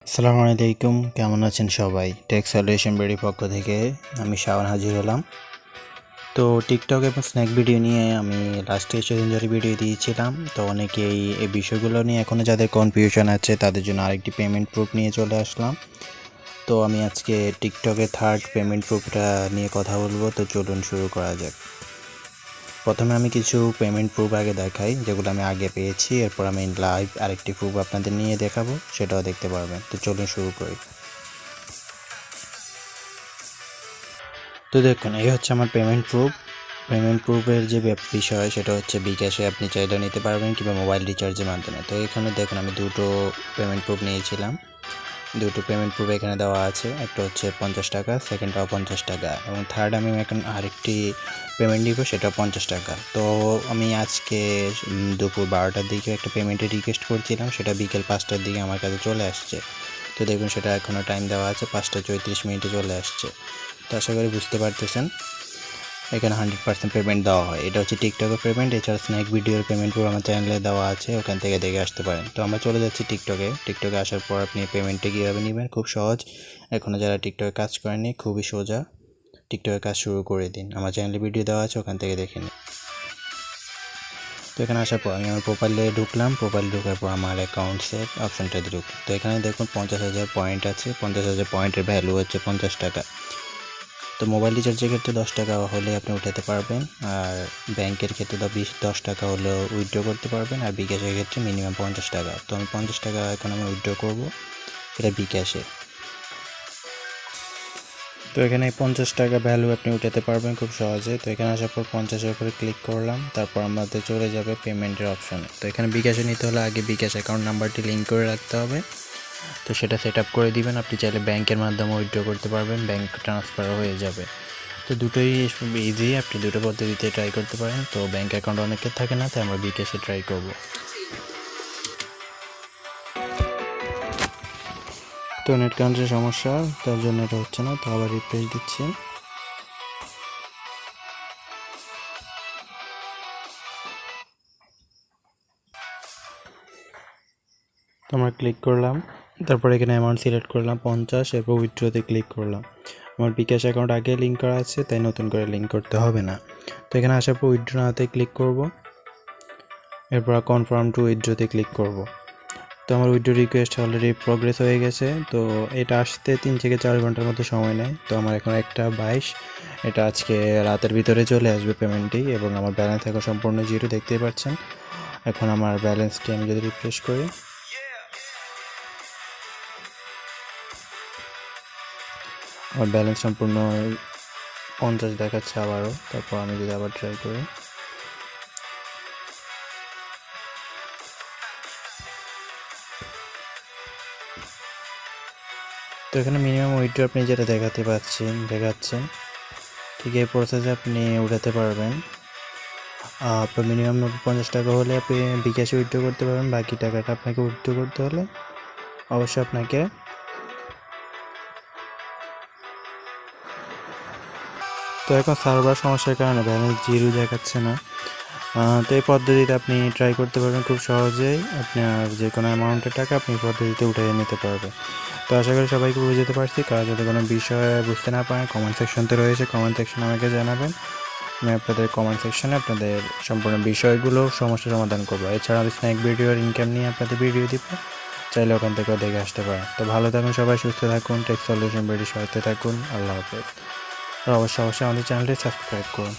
আসসালামু আলাইকুম, কেমন আছেন সবাই? টেক সলিউশন বেডি পক্ষ থেকে আমি শাওন হাজির হলাম। তো টিকটক এবং স্ন্যাক ভিডিও নিয়ে আমি লাস্টে সেদিন ধরে ভিডিও দিয়েছিলাম। তো অনেকেই এই বিষয়গুলো নিয়ে এখনও যাদের কনফিউশন আছে তাদের জন্য আরেকটি পেমেন্ট প্রুফ নিয়ে চলে আসলাম। তো আমি আজকে টিকটকের থার্ড পেমেন্ট প্রুফটা নিয়ে কথা বলবো। তো চলুন শুরু করা যাক। প্রথমে আমি কিছু পেমেন্ট প্রুফ আগে দেখাই যেগুলো আমি আগে পেয়েছি, এরপর আমি লাইভ আরেকটি প্রুফ আপনাদের নিয়ে দেখাবো, সেটাও দেখতে পারবেন। তো চলুন শুরু করি। তো দেখুন, এই হচ্ছে আমার পেমেন্ট প্রুফের যে বিষয় সেটা হচ্ছে বিকাশে আপনি চাইলে নিতে পারবেন কিংবা মোবাইল রিচার্জের মাধ্যমে। তো এখানে দেখুন আমি দুটো পেমেন্ট প্রুফ নিয়েছিলাম। দুটো পেমেন্ট প্রুফ এখানে দেওয়া আছে, একটা হচ্ছে 50 টাকা, সেকেন্ডটাও 50 টাকা, এবং থার্ড আমি এখন আরেকটি পেমেন্ট দিব, সেটাও 50 টাকা। তো আমি আজকে দুপুর 12টার দিকে একটা পেমেন্টের রিকোয়েস্ট করছিলাম, সেটা বিকেল 5টার দিকে আমার কাছে চলে আসছে। তো দেখুন সেটা এখনও টাইম দেওয়া আছে, 5টা 34 মিনিটে চলে আসছে। তো আশা করি বুঝতে পারতেছেন এখানে 100% পেমেন্ট দেওয়া হয়। এটা হচ্ছে টিকটকের পেমেন্ট। এছাড়া স্ন্যাক ভিডিওর পেমেন্ট পুরো আমার চ্যানেলে দেওয়া আছে, ওখান থেকে দেখে আসতে পারেন। তো আমরা চলে যাচ্ছি টিকটকে আসার পর আপনি পেমেন্টটা কীভাবে নেবেন, খুব সহজ। এখনও যারা টিকটকে কাজ করেনি, খুবই সোজা, টিকটকে কাজ শুরু করে দিন। আমার চ্যানেলে ভিডিও দেওয়া আছে, ওখান থেকে দেখে নিন। তো এখানে আসার পর আমি আমার প্রোফাইলে ঢুকলাম, প্রোফাইল ঢোকার পর আমার অ্যাকাউন্টসের অপশানটাতে ঢুকলাম। তো এখানে দেখুন 50,000 পয়েন্ট আছে, 50,000 পয়েন্টের ভ্যালু হচ্ছে 50 টাকা। তো মোবাইল রিচার্জের ক্ষেত্রে 10 টাকা হলে আপনি উঠাতে পারবেন, আর ব্যাংকের ক্ষেত্রে 10 টাকা হলেও উইথড্র করতে পারবেন, আর বিকাশের ক্ষেত্রে মিনিমাম 50 টাকা। তো আমি 50 টাকা এখন আমি উইথড্র করবো, এটা বিকাশে। তো এখানে 50 টাকা ভ্যালু আপনি উঠাতে পারবেন খুব সহজে। তো এখানে আসার পর 50-এর উপরে ক্লিক করলাম, তারপর আমাদের চলে যাবে পেমেন্টের অপশানে। তো এখানে বিকাশে নিতে হলে আগে বিকাশ অ্যাকাউন্ট নাম্বারটি লিঙ্ক করে রাখতে হবে। তো সেটা সেট আপ করে দিবেন। আপনি চাইলে ব্যাংকের মাধ্যমে উইথড্র করতে পারবেন, ব্যাংক ট্রান্সফারও হয়ে যাবে। তো দুটোই ইজি, আপনি দুটো পদ্ধতিতে ট্রাই করতে পারেন। তো ব্যাংক অ্যাকাউন্ট অনেকের থাকে না, তাই আমরা বিকাশে ট্রাই করব। তো নেট কানেকশনের সমস্যা, তার জন্য এটা হচ্ছে না। তো আবার রিফ্রেশ দিচ্ছি। তো আমরা ক্লিক করলাম, তারপর এখানে অ্যামাউন্ট সিলেক্ট করলাম 50, এরপর উইথড্রোতে ক্লিক করলাম। আমার বিকাশ অ্যাকাউন্ট আগে লিঙ্ক করা আছে, তাই নতুন করে লিঙ্ক করতে হবে না। তো এখানে আসার পর উইথড্রো নাতে ক্লিক করব, এরপর কনফার্ম টু উইথড্রোতে ক্লিক করব। তো আমার উইথড্রো রিকোয়েস্ট অলরেডি প্রোগ্রেস হয়ে গেছে। তো এটা আসতে 3 থেকে 4 ঘন্টার মতো সময় নেয়। তো আমার এখন 1:22, এটা আজকে রাতের ভিতরে চলে আসবে পেমেন্টটি, এবং আমার ব্যালেন্স এখন সম্পূর্ণ জিরো দেখতেই পাচ্ছেন। এখন আমার ব্যালেন্সটি আমি যদি রিফ্রেশ করি, আমার ব্যালেন্স সম্পূর্ণ 50 দেখাচ্ছে আবারও। তারপর আমি যদি আবার ট্রাই করি, তো এখানে মিনিমাম উইথড্র আপনি যেটা দেখাচ্ছেন ঠিক এই প্রসেসে আপনি উঠাতে পারবেন। আপনার মিনিমাম 50 টাকা হলে আপনি বিকাশে উইথড্র করতে পারবেন। বাকি টাকাটা আপনাকে উইথড্র করতে হলে অবশ্যই আপনাকে তো এখন সার্ভার সমস্যার কারণে ব্যালেন্স জিরো দেখাচ্ছে না। তো এই পদ্ধতিতে আপনি ট্রাই করতে পারবেন খুব সহজেই। আপনার যে কোনো অ্যামাউন্টের টাকা আপনি পদ্ধতিতে উঠে নিতে পারবেন। তো আশা করি সবাইকে বুঝতে পারছি। কারো যদি কোনো বিষয় বুঝতে না পারেন, কমেন্ট সেকশনতে রয়েছে, কমেন্ট সেকশনে আমাকে জানাবেন। আমি আপনাদের কমেন্ট সেকশনে আপনাদের সম্পূর্ণ বিষয়গুলো সমস্যা সমাধান করবো। এছাড়া আমি স্ন্যাক ভিডিওর ইনকাম নিয়ে আপনাদের ভিডিও দিব, চাইলে ওখান থেকেও দেখে আসতে পারেন। তো ভালো থাকুন সবাই, সুস্থ থাকুন, টেক সলিউশন ভিডিও সাথে থাকুন। আল্লাহ হাফেজ। আর অবশ্যই আমাদের চ্যানেলটি সাবস্ক্রাইব করুন।